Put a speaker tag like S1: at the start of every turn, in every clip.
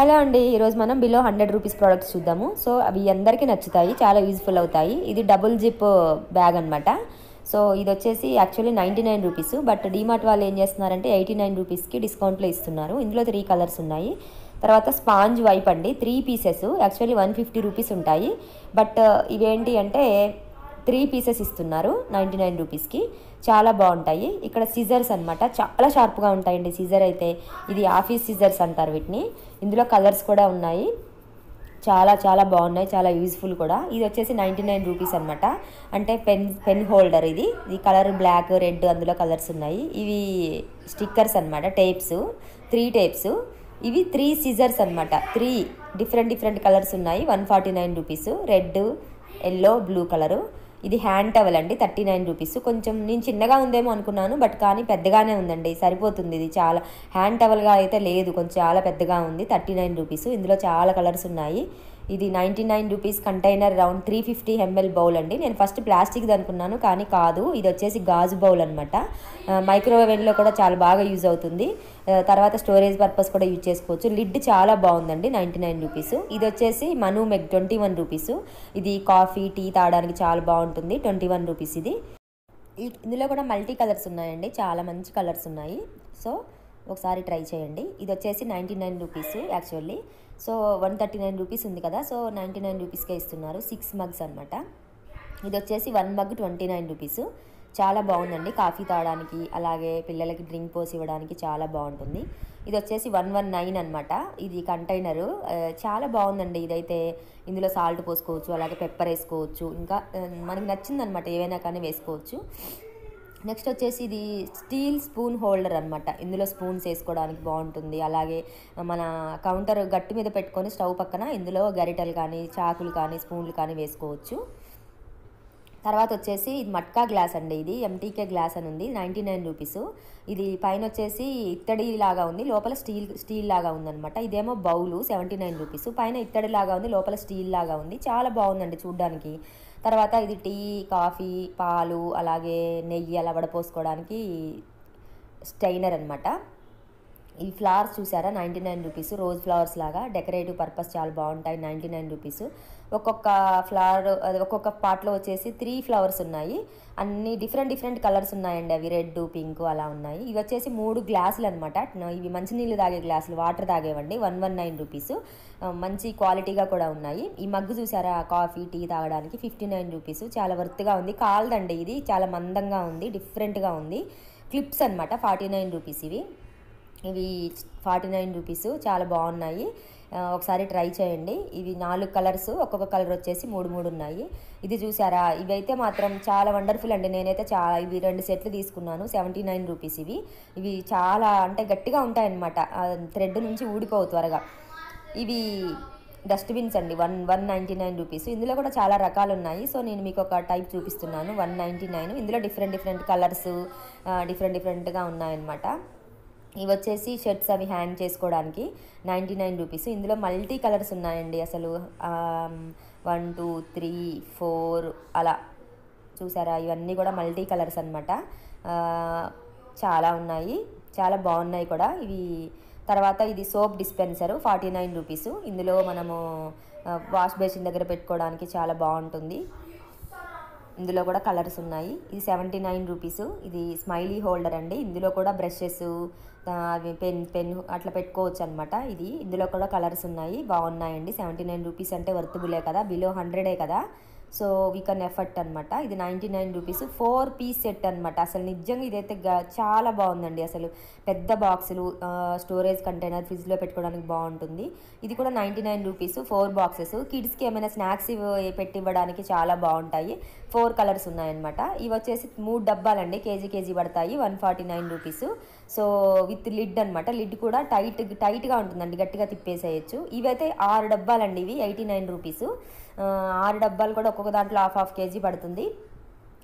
S1: Hello అండి, ఈరోజు మనం బిలో 100 రూపీస్ ప్రోడక్ట్స్ చూద్దాము. సో అవి అందరికీ నచ్చుతాయి, చాలా యూజ్ఫుల్ అవుతాయి. ఇది డబుల్ జిప్ బ్యాగ్ అనమాట. సో ఇది వచ్చేసి యాక్చువల్లీ 99 రూపీస్, బట్ డీమార్ట్ వాళ్ళు ఏం చేస్తున్నారంటే 89 రూపీస్కి డిస్కౌంట్లో ఇస్తున్నారు. ఇందులో 3 కలర్స్ ఉన్నాయి. తర్వాత స్పాంజ్ వైప్ అండి, 3 పీసెస్ యాక్చువల్లీ 150 రూపీస్ ఉంటాయి. బట్ ఇవేంటి అంటే 3 పీసెస్ ఇస్తున్నారు 99 రూపీస్కి. చాలా బాగుంటాయి. ఇక్కడ సిజర్స్ అనమాట, చాలా షార్ప్గా ఉంటాయండి సిజర్ అయితే. ఇది ఆఫీస్ సిజర్స్ అంటారు వీటిని. ఇందులో కలర్స్ కూడా ఉన్నాయి, చాలా చాలా బాగున్నాయి, చాలా యూజ్ఫుల్ కూడా. ఇది వచ్చేసి 99 రూపీస్ అనమాట. అంటే పెన్ హోల్డర్. ఇది కలర్ బ్లాక్, రెడ్, అందులో కలర్స్ ఉన్నాయి. ఇవి స్టిక్కర్స్ అనమాట, టేప్స్, 3 టేప్స్. ఇవి 3 సిజర్స్ అనమాట. 3 డిఫరెంట్ కలర్స్ ఉన్నాయి. 149 rupees, red, yellow, blue colour. ఇది హ్యాండ్ టవల్ అండి, 39 రూపీస్. కొంచెం నేను చిన్నగా ఉందేమో అనుకున్నాను, బట్ కానీ పెద్దగానే ఉందండి, సరిపోతుంది. ఇది చాలా హ్యాండ్ టవల్గా అయితే లేదు, కొంచెం చాలా పెద్దగా ఉంది. 39 రూపీస్. ఇందులో చాలా కలర్స్ ఉన్నాయి. ఇది 99 rupees container round 350 ml bowl అండి. నేను ఫస్ట్ ప్లాస్టిక్ది అనుకున్నాను, కానీ కాదు, ఇది వచ్చేసి గాజు బౌల్ అనమాట. మైక్రోవేవ్లో కూడా చాలా బాగా యూజ్ అవుతుంది. తర్వాత స్టోరేజ్ పర్పస్ కూడా యూజ్ చేసుకోవచ్చు. లిడ్ చాలా బాగుందండి, 99 రూపీస్. ఇది వచ్చేసి మను మెగ్ 21 రూపీస్. ఇది కాఫీ, టీ తాగడానికి చాలా బాగుంటుంది. 21 రూపీస్ ఇది. ఇందులో కూడా మల్టీ కలర్స్ ఉన్నాయండి, చాలా మంచి కలర్స్ ఉన్నాయి. సో ఒకసారి ట్రై చేయండి. ఇది వచ్చేసి 99 రూపీస్ యాక్చువల్లీ. సో 139 రూపీస్ ఉంది కదా, సో 99 రూపీస్కే ఇస్తున్నారు. 6 మగ్స్ అనమాట. ఇది వచ్చేసి 1 మగ్ 29 రూపీస్. చాలా బాగుందండి, కాఫీ తాగడానికి, అలాగే పిల్లలకి డ్రింక్ పోసి ఇవ్వడానికి చాలా బాగుంటుంది. ఇది వచ్చేసి 119 అనమాట. ఇది కంటైనరు చాలా బాగుందండి. ఇదైతే ఇందులో సాల్ట్ పోసుకోవచ్చు, అలాగే పెప్పర్ వేసుకోవచ్చు, ఇంకా మనకి నచ్చిందనమాట, ఏవైనా కానీ వేసుకోవచ్చు. నెక్స్ట్ వచ్చేసి ఇది స్టీల్ స్పూన్ హోల్డర్ అనమాట. ఇందులో స్పూన్స్ వేసుకోవడానికి బాగుంటుంది. అలాగే మన కౌంటర్ గట్టి మీద పెట్టుకొని స్టవ్ పక్కన ఇందులో గరిటెలు కానీ, చాకులు కానీ, స్పూన్లు కానీ వేసుకోవచ్చు. తర్వాత వచ్చేసి ఇది మట్కా గ్లాస్ అండి. ఇది ఎంటీకే గ్లాస్ అని ఉంది, 99 రూపీస్. ఇది పైన వచ్చేసి ఇత్తడి లాగా ఉంది, లోపల స్టీల్ లాగా ఉందన్నమాట. ఇదేమో బౌలు, 79 రూపీస్. పైన ఇత్తడి లాగా ఉంది, లోపల స్టీల్ లాగా ఉంది. చాలా బాగుందండి చూడ్డానికి. తర్వాత ఇది టీ, కాఫీ, పాలు, అలాగే నెయ్యి అలా వడపోసుకోవడానికి స్టైనర్ అనమాట. ఈ ఫ్లవర్స్ చూసారా, 99 రూపీస్. రోజ్ ఫ్లవర్స్ లాగా డెకరేటివ్ పర్పస్ చాలా బాగుంటాయి, 99 రూపీస్. ఒక్కొక్క ఫ్లవర్, ఒక్కొక్క పార్ట్లో వచ్చేసి 3 ఫ్లవర్స్ ఉన్నాయి. అన్ని డిఫరెంట్ కలర్స్ ఉన్నాయండి, అవి రెడ్, పింక్ అలా ఉన్నాయి. ఇవి వచ్చేసి 3 గ్లాసులు అనమాట. ఇవి మంచినీళ్ళు తాగే గ్లాసులు, వాటర్ తాగేవండి. 119 రూపీస్. మంచి క్వాలిటీగా కూడా ఉన్నాయి. ఈ మగ్గు చూసారా, కాఫీ, టీ తాగడానికి 59 రూపీస్. చాలా వర్త్గా ఉంది. కాల్దండి ఇది, చాలా మందంగా ఉంది, డిఫరెంట్గా ఉంది. క్లిప్స్ అనమాట, 49 రూపీస్ ఇవి. 49 రూపీస్. చాలా బాగున్నాయి, ఒకసారి ట్రై చేయండి. ఇవి 4 కలర్స్, ఒక్కొక్క కలర్ వచ్చేసి 3 ఉన్నాయి. ఇది చూసారా, ఇవైతే మాత్రం చాలా వండర్ఫుల్ అండి. నేనైతే ఇవి 2 సెట్లు తీసుకున్నాను, 79 రూపీస్. ఇవి చాలా అంటే గట్టిగా ఉంటాయన్నమాట, థ్రెడ్ నుంచి ఊడిపోవు త్వరగా. ఇవి డస్ట్బిన్స్ అండి, 199 రూపీస్. ఇందులో కూడా చాలా రకాలు ఉన్నాయి. సో నేను మీకు ఒక టైప్ చూపిస్తున్నాను, 199. ఇందులో డిఫరెంట్ కలర్స్, డిఫరెంట్గా ఉన్నాయన్నమాట. ఇవి వచ్చేసి షర్ట్స్ అవి హ్యాంగ్ చేసుకోవడానికి 99 రూపీస్. ఇందులో మల్టీ కలర్స్ ఉన్నాయండి, అసలు 1 2 3 4 అలా చూసారా. ఇవన్నీ కూడా మల్టీ కలర్స్ అనమాట. చాలా ఉన్నాయి, చాలా బాగున్నాయి కూడా ఇవి. తర్వాత ఇది సోప్ డిస్పెన్సరు, 49 రూపీస్. ఇందులో మనము వాష్ బేసిన్ దగ్గర పెట్టుకోవడానికి చాలా బాగుంటుంది. ఇందులో కూడా కలర్స్ ఉన్నాయి. ఇది 79 రూపీస్. ఇది స్మైలీ హోల్డర్ అండి. ఇందులో కూడా బ్రషెస్, అవి పెన్ అట్లా పెట్టుకోవచ్చు అనమాట. ఇందులో కూడా కలర్స్ ఉన్నాయి, బాగున్నాయండి. 79 రూపీస్ అంటే వర్తబులే కదా, బిలో 100 కదా. సో వీ కెన్ ఎఫర్ట్ అనమాట. ఇది 99 రూపీస్, 4 పీస్ సెట్ అనమాట. అసలు నిజంగా ఇదైతే చాలా బాగుందండి. అసలు పెద్ద బాక్సులు, స్టోరేజ్ కంటైనర్, ఫ్రిడ్జ్లో పెట్టుకోవడానికి బాగుంటుంది. ఇది కూడా 99 రూపీస్, 4 బాక్సెస్. కిడ్స్కి ఏమైనా స్నాక్స్ పెట్టి ఇవ్వడానికి చాలా బాగుంటాయి. 4 కలర్స్ ఉన్నాయన్నమాట. ఇవి వచ్చేసి 3 డబ్బాలండి, కేజీ పడతాయి, 149 రూపీస్. సో విత్ లిడ్ అనమాట. లిడ్ కూడా టైట్గా ఉంటుందండి, గట్టిగా తిప్పేసేయచ్చు. ఇవైతే 6 డబ్బాలండి, ఇవి 89 రూపీస్. 6 డబ్బాలు కూడా ఒక్కొక్క దాంట్లో హాఫ్ కేజీ పడుతుంది.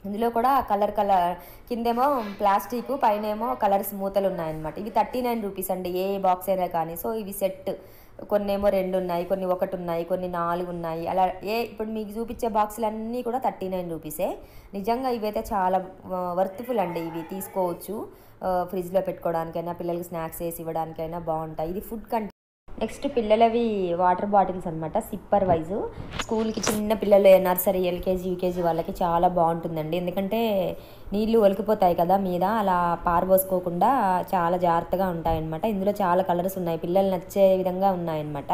S1: ఇందులో కూడా కలర్ కిందేమో ప్లాస్టిక్, పైన ఏమో కలర్స్ మూతలు ఉన్నాయన్నమాట. ఇవి 39 రూపీస్ అండి, ఏ బాక్స్ అయినా కానీ. సో ఇవి సెట్, కొన్ని ఏమో 2 ఉన్నాయి, కొన్ని 1 ఉన్నాయి, కొన్ని 4 ఉన్నాయి, అలా ఇప్పుడు మీకు చూపించే బాక్సులు అన్నీ కూడా 39 రూపీసే. నిజంగా ఇవైతే చాలా వర్త్ఫుల్ అండి. ఇవి తీసుకోవచ్చు, ఫ్రిడ్జ్లో పెట్టుకోవడానికైనా, పిల్లలకి స్నాక్స్ వేసి ఇవ్వడానికైనా బాగుంటాయి. ఇది ఫుడ్ నెక్స్ట్ పిల్లలవి వాటర్ బాటిల్స్ అనమాట, సిప్పర్ వైజు. స్కూల్కి చిన్న పిల్లలు నర్సరీ, ఎల్కేజీ, యూకేజీ వాళ్ళకి చాలా బాగుంటుందండి. ఎందుకంటే నీళ్ళు ఒలికిపోతాయి కదా మీద, అలా పారబోసుకోకుండా చాలా జాగ్రత్తగా ఉంటాయన్నమాట. ఇందులో చాలా కలర్స్ ఉన్నాయి, పిల్లలు నచ్చే విధంగా ఉన్నాయన్నమాట.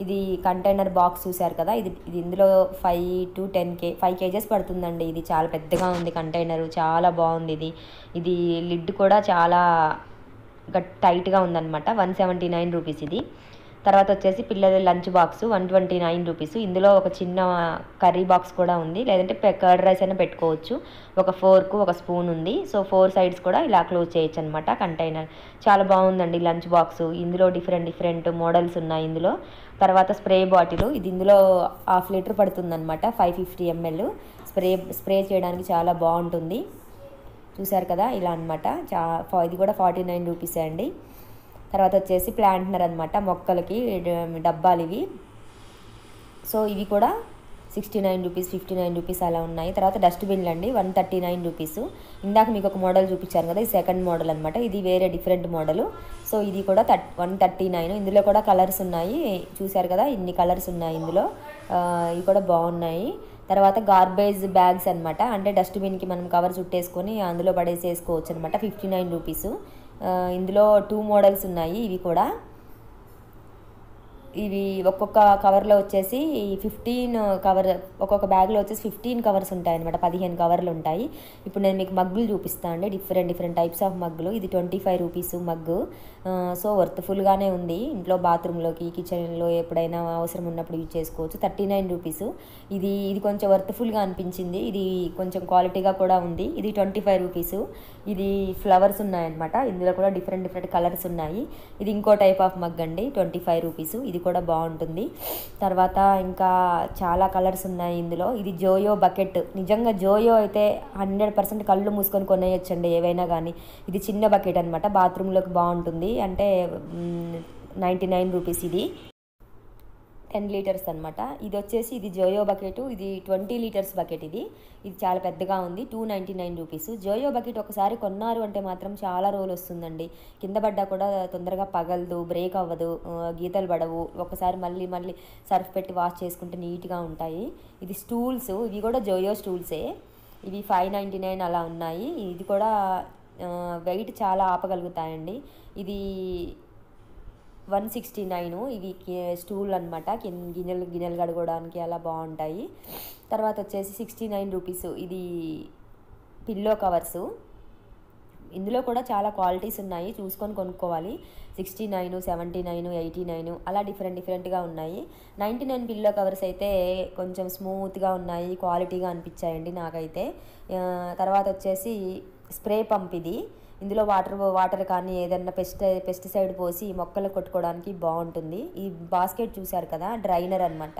S1: ఇది కంటైనర్ బాక్స్ చూసారు కదా, ఇది ఇందులో 5 కేజెస్ పడుతుందండి. ఇది చాలా పెద్దగా ఉంది కంటైనరు, చాలా బాగుంది. ఇది లిడ్ కూడా చాలా టైట్గా ఉందన్నమాట. 179 రూపీస్ ఇది. తర్వాత వచ్చేసి పిల్లల లంచ్ బాక్స్ 129 రూపీస్. ఇందులో ఒక చిన్న కర్రీ బాక్స్ కూడా ఉంది, లేదంటే కర్డ్ రైస్ అయినా పెట్టుకోవచ్చు. ఒక ఫోర్కు, ఒక స్పూన్ ఉంది. సో 4 సైడ్స్ కూడా ఇలా క్లోజ్ చేయొచ్చు అనమాట కంటైనర్. చాలా బాగుందండి లంచ్ బాక్స్. ఇందులో డిఫరెంట్ మోడల్స్ ఉన్నాయి ఇందులో. తర్వాత స్ప్రే బాటిల్, ఇది ఇందులో 1/2 లీటర్ పడుతుందన్నమాట. 550 ml స్ప్రే చేయడానికి చాలా బాగుంటుంది. చూసారు కదా ఇలా అనమాట. ఇది కూడా 49 రూపీసే అండి. తర్వాత వచ్చేసి ప్లాంట్నర్ అనమాట, మొక్కలకి డబ్బాలు ఇవి. సో ఇవి కూడా 69 రూపీస్, 59 రూపీస్ అలా ఉన్నాయి. తర్వాత డస్ట్బిన్లు అండి, 139 రూపీస్. ఇందాక మీకు ఒక మోడల్ చూపించాను కదా, ఇది సెకండ్ మోడల్ అనమాట. ఇది వేరే డిఫరెంట్ మోడలు. సో ఇది కూడా 139. ఇందులో కూడా కలర్స్ ఉన్నాయి, చూసారు కదా ఇన్ని కలర్స్ ఉన్నాయి ఇందులో. ఇవి కూడా బాగున్నాయి. తర్వాత గార్బేజ్ బ్యాగ్స్ అనమాట, అంటే డస్ట్బిన్కి మనం కవర్ చుట్టేసుకొని అందులో పడేసేసుకోవచ్చు అనమాట. 59 రూపీస్. ఇందులో 2 మోడల్స్ ఉన్నాయి. ఇవి కూడా ఇవి ఒక్కొక్క కవర్లో వచ్చేసి 15 కవర్, ఒక్కొక్క బ్యాగ్లో వచ్చేసి 15 కవర్స్ ఉంటాయి అనమాట. 15 కవర్లు ఉంటాయి. ఇప్పుడు నేను మీకు మగ్గులు చూపిస్తాను అండి, డిఫరెంట్ టైప్స్ ఆఫ్ మగ్గులు. ఇది 25 రూపీస్ మగ్గు. సో వర్త్ఫుల్గానే ఉంది. ఇంట్లో బాత్రూంలోకి, కిచెన్లో ఎప్పుడైనా అవసరం ఉన్నప్పుడు యూజ్ చేసుకోవచ్చు. 39 రూపీస్. ఇది కొంచెం వర్త్ఫుల్గా అనిపించింది. ఇది కొంచెం క్వాలిటీగా కూడా ఉంది. ఇది 25 రూపీస్. ఇది ఫ్లవర్స్ ఉన్నాయన్నమాట. ఇందులో కూడా డిఫరెంట్ కలర్స్ ఉన్నాయి. ఇది ఇంకో టైప్ ఆఫ్ మగ్ అండి, 25 రూపీస్. ఇది కూడా బాగుంటుంది. తర్వాత ఇంకా చాలా కలర్స్ ఉన్నాయి ఇందులో. ఇది జోయో బకెట్. నిజంగా జోయో అయితే 100% కళ్ళు మూసుకొని కొనేయచ్చండి ఏవైనా కానీ. ఇది చిన్న బకెట్ అనమాట, బాత్రూంలోకి బాగుంటుంది. అంటే 99 రూపీస్. ఇది 10 లీటర్స్ అనమాట. ఇది వచ్చేసి ఇది జోయో బకెట్. ఇది 20 లీటర్స్ బకెట్. ఇది చాలా పెద్దగా ఉంది. 299 రూపీస్. జోయో బకెట్ ఒకసారి కొన్నారు అంటే మాత్రం చాలా రోజులు వస్తుందండి. కింద పడ్డా కూడా తొందరగా పగలదు, బ్రేక్ అవ్వదు, గీతలు పడవు. ఒకసారి మళ్ళీ సర్ఫ్ పెట్టి వాష్ చేసుకుంటే నీట్గా ఉంటాయి. ఇది స్టూల్స్, ఇవి కూడా జోయో స్టూల్సే. ఇవి 599 అలా ఉన్నాయి. ఇది కూడా వెయిట్ చాలా ఆపగలుగుతాయండి. ఇది 169. ఇవి స్టూల్ అనమాట, గిన్నెలు కడుకోవడానికి అలా బాగుంటాయి. తర్వాత వచ్చేసి 69 రూపీస్. ఇది పిల్లో కవర్సు. ఇందులో కూడా చాలా క్వాలిటీస్ ఉన్నాయి, చూసుకొని కొనుక్కోవాలి. 69, 79, 89 అలా డిఫరెంట్గా ఉన్నాయి. 99 పిల్లో కవర్స్ అయితే కొంచెం స్మూత్గా ఉన్నాయి, క్వాలిటీగా అనిపించాయండి నాకైతే. తర్వాత వచ్చేసి స్ప్రే పంప్. ఇది ఇందులో వాటర్ కానీ ఏదన్నా పెస్టిసైడ్ పోసి మొక్కలు కొట్టుకోవడానికి బాగుంటుంది. ఈ బాస్కెట్ చూసారు కదా, డ్రైనర్ అనమాట.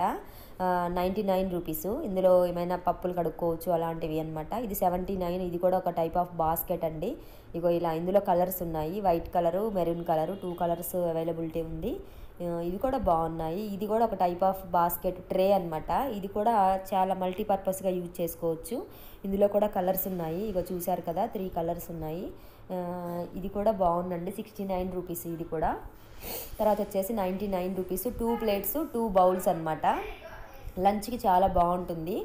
S1: 99 రూపీస్. ఇందులో ఏమైనా పప్పులు కడుక్కోవచ్చు అలాంటివి అనమాట. ఇది 79. ఇది కూడా ఒక టైప్ ఆఫ్ బాస్కెట్ అండి. ఇగో ఇలా ఇందులో కలర్స్ ఉన్నాయి, white colour, maroon colour, 2 colours availability ఉంది. ఇవి కూడా బాగున్నాయి. ఇది కూడా ఒక టైప్ ఆఫ్ బాస్కెట్ ట్రే అనమాట. ఇది కూడా చాలా మల్టీపర్పస్గా యూజ్ చేసుకోవచ్చు. ఇందులో కూడా కలర్స్ ఉన్నాయి, ఇగో చూసారు కదా 3 కలర్స్ ఉన్నాయి. ఇది కూడా బాగుందండి, 69 రూపీస్ ఇది కూడా. తర్వాత వచ్చేసి 99 రూపీస్. 2 ప్లేట్స్ 2 బౌల్స్ అనమాట. లంచ్కి చాలా బాగుంటుంది.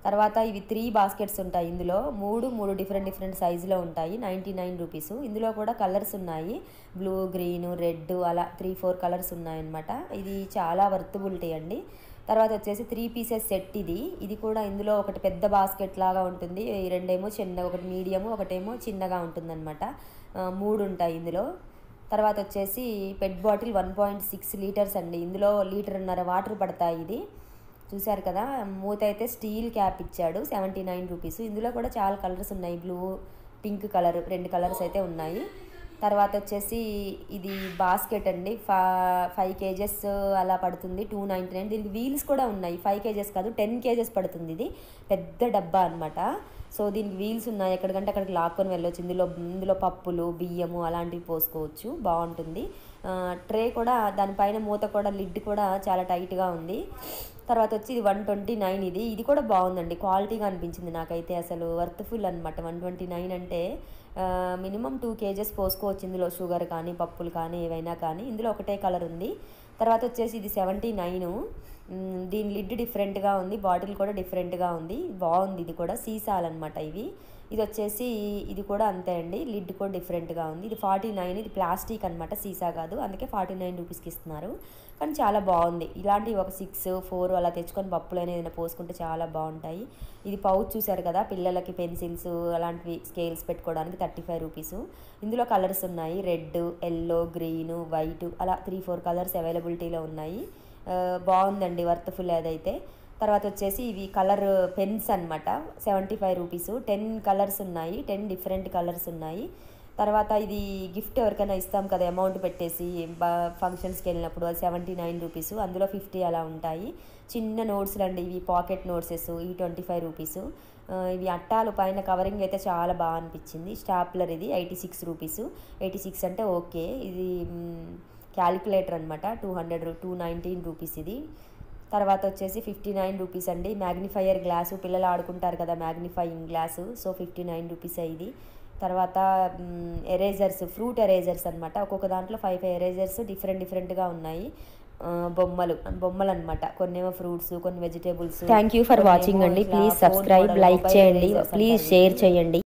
S1: తర్వాత ఇవి 3 బాస్కెట్స్ ఉంటాయి. ఇందులో మూడు డిఫరెంట్ సైజులో ఉంటాయి. 99 రూపీస్. ఇందులో కూడా కలర్స్ ఉన్నాయి, బ్లూ, గ్రీన్, రెడ్ అలా 3-4 కలర్స్ ఉన్నాయన్నమాట. ఇది చాలా వర్తబిలిటీ అండి. తర్వాత వచ్చేసి 3 పీసెస్ సెట్. ఇది కూడా ఇందులో ఒకటి పెద్ద బాస్కెట్ లాగా ఉంటుంది, రెండేమో చిన్నగా, ఒకటి మీడియము, ఒకటేమో చిన్నగా ఉంటుందన్నమాట. 3 ఉంటాయి ఇందులో. తర్వాత వచ్చేసి పెట్ బాటిల్ 1.6 లీటర్స్ అండి. ఇందులో 1.5 లీటర్ వాటర్ పడతాయి. ఇది చూసారు కదా, మూత అయితే స్టీల్ క్యాప్ ఇచ్చాడు. 79 రూపీస్. ఇందులో కూడా చాలా కలర్స్ ఉన్నాయి, బ్లూ, పింక్ కలర్, 2 కలర్స్ అయితే ఉన్నాయి. తర్వాత వచ్చేసి ఇది బాస్కెట్ అండి, 5 కేజెస్ అలా పడుతుంది, 299. దీనికి వీల్స్ కూడా ఉన్నాయి, 5 కేజెస్ కాదు 10 కేజెస్ పడుతుంది. ఇది పెద్ద డబ్బా అనమాట. సో దీనికి వీల్స్ ఉన్నాయి, ఎక్కడికంటే అక్కడికి లాక్కొని వెళ్ళొచ్చు. ఇందులో పప్పులు, బియ్యము అలాంటివి పోసుకోవచ్చు, బాగుంటుంది. ట్రే కూడా, దానిపైన మూత కూడా, లిడ్ కూడా చాలా టైట్గా ఉంది. తర్వాత వచ్చి ఇది 129. ఇది కూడా బాగుందండి, క్వాలిటీగా అనిపించింది నాకైతే, అసలు వర్త్ఫుల్ అనమాట. 129 అంటే మినిమం 2 కేజెస్ పోసుకోవచ్చు ఇందులో, షుగర్ కానీ పప్పులు కానీ ఏవైనా కానీ. ఇందులో ఒకటే కలర్ ఉంది. తర్వాత వచ్చేసి ఇది 79. దీని లిడ్ డిఫరెంట్గా ఉంది, బాటిల్ కూడా డిఫరెంట్గా ఉంది, బాగుంది. ఇది కూడా సీసాలన్నమాట ఇవి. ఇది వచ్చేసి ఇది కూడా అంతే అండి, లిడ్ కూడా డిఫరెంట్గా ఉంది. ఇది 49. ఇది ప్లాస్టిక్ అనమాట, సీసా కాదు, అందుకే 49 రూపీస్కి ఇస్తున్నారు. కానీ చాలా బాగుంది. ఇలాంటివి ఒక 6, 4 అలా తెచ్చుకొని పప్పులు ఏదైనా పోసుకుంటే చాలా బాగుంటాయి. ఇది పౌచ్ చూసారు కదా, పిల్లలకి పెన్సిల్స్ అలాంటివి స్కేల్స్ పెట్టుకోవడానికి 35 రూపీస్. ఇందులో కలర్స్ ఉన్నాయి, రెడ్, ఎల్లో, గ్రీను, వైట్, అలా 3-4 కలర్స్ అవైలబిలిటీలో ఉన్నాయి. బాగుందండి, వర్త్ఫుల్ అదైతే. తర్వాత వచ్చేసి ఇవి కలర్ పెన్స్ అనమాట, 75 రూపీస్. 10 కలర్స్ ఉన్నాయి, 10 డిఫరెంట్ కలర్స్ ఉన్నాయి. తర్వాత ఇది గిఫ్ట్ ఎవరికైనా ఇస్తాం కదా అమౌంట్ పెట్టేసి ఫంక్షన్స్కి వెళ్ళినప్పుడు, అది 79 రూపీస్. అందులో 50 అలా ఉంటాయి. చిన్న నోట్స్లు అండి ఇవి, పాకెట్ నోట్సెస్, ఇవి 25 రూపీస్. ఇవి అట్టాలు, పైన కవరింగ్ అయితే చాలా బాగా అనిపించింది. స్టాప్లర్ ఇది 86 రూపీస్. 86 అంటే ఓకే. ఇది క్యాలిక్యులేటర్ అనమాట, 219 రూపీస్ ఇది. తర్వాత వచ్చేసి 59 రూపీస్ అండి. మ్యాగ్నిఫైయర్ గ్లాసు, పిల్లలు ఆడుకుంటారు కదా మ్యాగ్నిఫైయింగ్ గ్లాసు, సో 59 రూపీస్ ఇది. తర్వాత ఎరేజర్స్, ఫ్రూట్ ఎరేజర్స్ అనమాట. ఒక్కొక్క దాంట్లో 5 ఎరేజర్స్ డిఫరెంట్గా ఉన్నాయి. బొమ్మలు అనమాట, కొన్నేమో ఫ్రూట్స్, కొన్ని vegetables. Thank you for watching అండి. ప్లీజ్ సబ్స్క్రైబ్, లైక్ చేయండి, ప్లీజ్ షేర్ చేయండి.